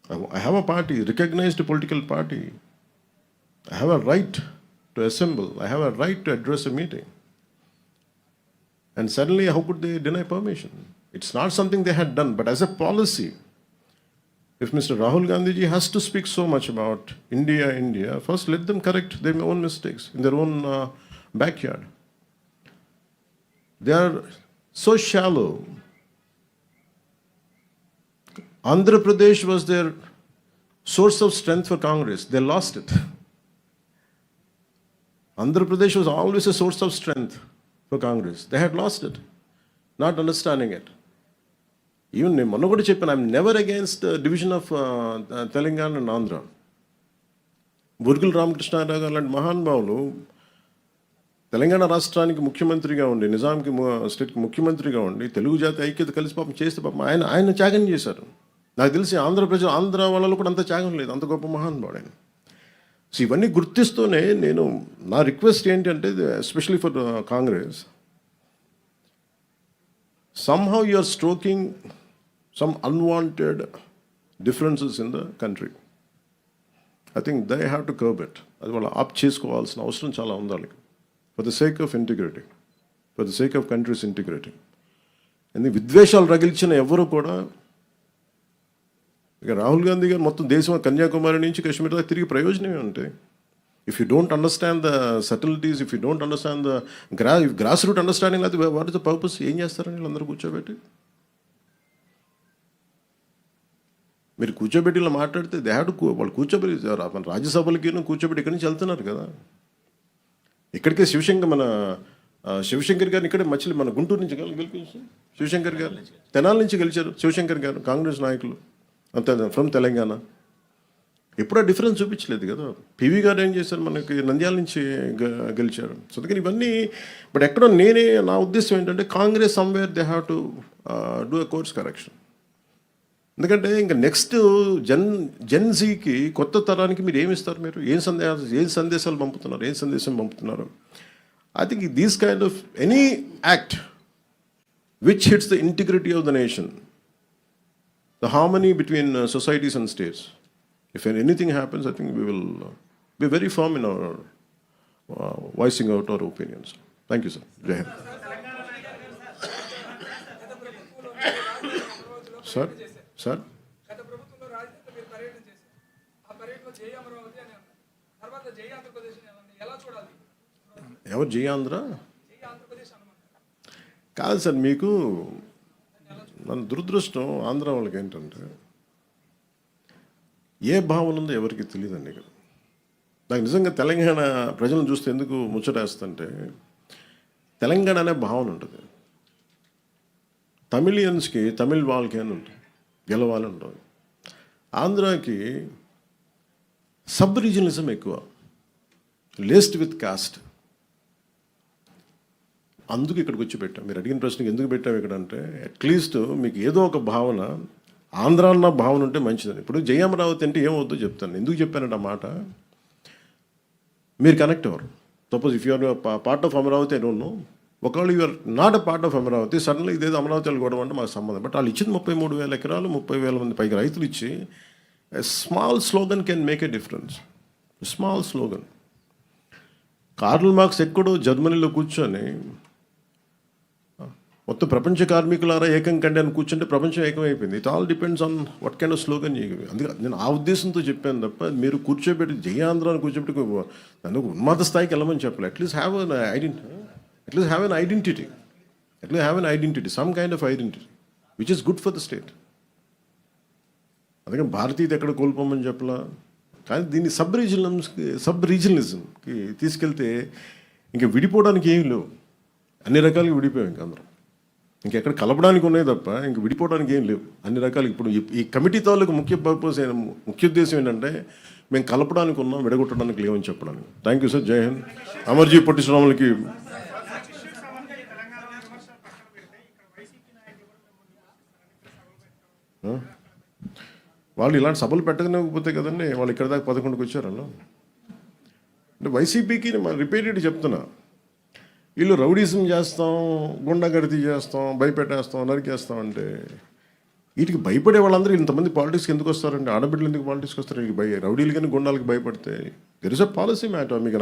I have a party, recognized political party. I have a right to assemble. I have a right to address a meeting. And suddenly, how could they deny permission? It's not something they had done, but as a policy, if Mr. Rahul Gandhiji has to speak so much about India, first let them correct their own mistakes in their own backyard. They are so shallow. Andhra Pradesh was their source of strength for Congress. They lost it. Andhra Pradesh was always a source of strength for Congress. They had lost it, not understanding it. Even Manogodi Cheppan, I'm never against division of Telangana and Andhra. Burgul Ramakrishna Rao లాంటి మహానుభావులు తెలంగాణ రాష్ట్రానికి ముఖ్యమంత్రిగా ఉండి, నిజాంకి స్టేట్కి ముఖ్యమంత్రిగా ఉండి, తెలుగు జాతి ఐక్యత కలిసి పాపం చేస్తే పాపం ఆయన త్యాగం చేశారు. నాకు తెలిసి ఆంధ్ర వాళ్ళలో కూడా అంత త్యాగం లేదు, అంత గొప్ప మహానుభావుడు ఆయన. సో ఇవన్నీ గుర్తిస్తూనే నా రిక్వెస్ట్ ఏంటంటే, especially for Congress, somehow you are stoking some unwanted differences in the country. I think they have to curb it. అది వాళ్ళు ఆప్ చేసుకోవాల్సిన అవసరం చాలా ఉంది వాళ్ళకి, for the sake of integrity, for the sake of countries integrity. ఎందుకు విద్వేషాలు రగిల్చిన ఎవరు కూడా, ఇక రాహుల్ గాంధీ గారు మొత్తం దేశం కన్యాకుమారి నుంచి కాశ్మీర్ దాకా తిరిగి ప్రయోజనమే ఉంటాయి. If you don't understand the subtleties, if you don't understand the grassroots understanding, what is the purpose? ఏం చేస్తారని వీళ్ళందరూ కూర్చోబెట్టి, మీరు కూర్చోబెట్టి ఇలా మాట్లాడితే వాళ్ళు కూర్చోబెట్టి మన రాజ్యసభలకి కూర్చోబెట్టి ఇక్కడి నుంచి వెళ్తున్నారు కదా. ఇక్కడికే శివశంకర్ గారిని ఇక్కడే మన గుంటూరు నుంచి గెలిపించారు. శివశంకర్ గారు తెనాలి నుంచి గెలిచారు. శివశంకర్ గారు కాంగ్రెస్ నాయకులు అంతే, ఫ్రమ్ తెలంగాణ. ఎప్పుడూ డిఫరెన్స్ చూపించలేదు కదా. పివి గారు ఏం చేశారు, మనకి నంద్యాల నుంచి గెలిచారు. సో అందుకని ఇవన్నీ, బట్ ఎక్కడో నా ఉద్దేశం ఏంటంటే, Congress somewhere they have to do a course correction. ఎందుకంటే ఇంకా నెక్స్ట్ జెన్జీకి, కొత్త తరానికి మీరు ఏమిస్తారు? మీరు ఏం సందేశం పంపుతున్నారు? I think these kind of any act which hits the integrity of the nation, the harmony between societies and states. If anything happens, I think we will be very firm in our voicing out our opinions. Thank you, sir. Jai Hind. Sir. ఎవరు జై ఆంధ్ర కాదు sir. మీకు మన దురదృష్టం ఆంధ్ర వాళ్ళకి ఏంటంటే, ఏ భావన ఉందో ఎవరికి తెలియదండి. ఇక్కడ నాకు నిజంగా తెలంగాణ ప్రజలను చూస్తే ఎందుకు ముచ్చటేస్తుంటే, తెలంగాణ అనే భావన ఉంటుంది. తమిళియన్స్కి తమిళ్ వాళ్ళకి అని ఉంటుంది, గెలవాలని ఉంటుంది. ఆంధ్రాకి సబ్ రీజనలిజం ఎక్కువ, లేస్డ్ విత్ కాస్ట్. అందుకు ఇక్కడికి వచ్చి పెట్టాం. మీరు అడిగిన ప్రశ్నకి ఎందుకు పెట్టాం ఇక్కడ అంటే, అట్లీస్ట్ మీకు ఏదో ఒక భావన, ఆంధ్ర అన్న భావన ఉంటే మంచిదని. ఇప్పుడు జయమరావతి అంటే ఏమవుద్దో చెప్తాను. ఎందుకు చెప్పానంటే ఆ మాట, మీరు కనెక్ట్ అవ్వరు. Suppose if you're part of Amaravati, I don't know. ఒకవేళ you're not a part of Amaravati, సడన్లీ ఇదేదో అమరావతి వెళ్ళి అంటే మాకు సంబంధం. బట్ వాళ్ళు ఇచ్చింది 33,000 ఎకరాలు, 30,000 మంది పైకి రైతులు ఇచ్చి, small slogan can make a difference. Small slogan. Karl Marx ఎక్కడో జర్మనీలో కూర్చొని, మొత్తం ప్రపంచ కార్మికులారా ఏకం కండి అని కూర్చుంటే ప్రపంచం ఏకమైపోయింది. It all depends on what kind of slogan. అందుకే నేను ఆ ఉద్దేశంతో చెప్పాను తప్ప, మీరు కూర్చోబెట్టి జై ఆంధ్ర అని కూర్చోబెట్టి నన్ను ఉన్నత స్థాయికి వెళ్ళమని చెప్పలేదు. At least have an identity, some kind of identity which is good for the state. అందుకని భారతీయత ఎక్కడ కోల్పోమని చెప్పలా. కానీ దీన్ని సబ్ రీజనలిజంకి తీసుకెళ్తే ఇంకా విడిపోవడానికి ఏమి లేవు. అన్ని రకాలుగా విడిపోయాం ఇంకా అందరం. ఇంకెక్కడ కలపడానికి ఉన్నాయి తప్ప ఇంక విడిపోవడానికి ఏం లేవు. అన్ని రకాలు. ఇప్పుడు ఈ కమిటీ తాలూకు ముఖ్య ఉద్దేశం ఏంటంటే, మేము కలపడానికి ఉన్నాం, విడగొట్టడానికి లేవని చెప్పడానికి. Thank you sir. జై హింద్. అమర్జీ పొట్టి శ్రీరాములకి వాళ్ళు ఇలాంటి సభలు పెట్టకపోతే కదండి వాళ్ళు ఇక్కడ దాకా 11కి వచ్చారు. అంటే వైసీపీకి రిపీటెడ్ చెప్తున్నా, వీళ్ళు రౌడీజం చేస్తాం, గుండాగర్దీ చేస్తాం, భయపెట్టేస్తాం, నరికేస్తాం అంటే వీటికి భయపడే వాళ్ళందరూ ఇంతమంది పాలిటిక్స్కి ఎందుకు వస్తారండి? ఆడబిడ్డలు ఎందుకు పాలిటిక్స్కి వస్తారు? వీటికి రౌడీలు కానీ గుండాలకి భయపడితే there is a policy matter. మీకు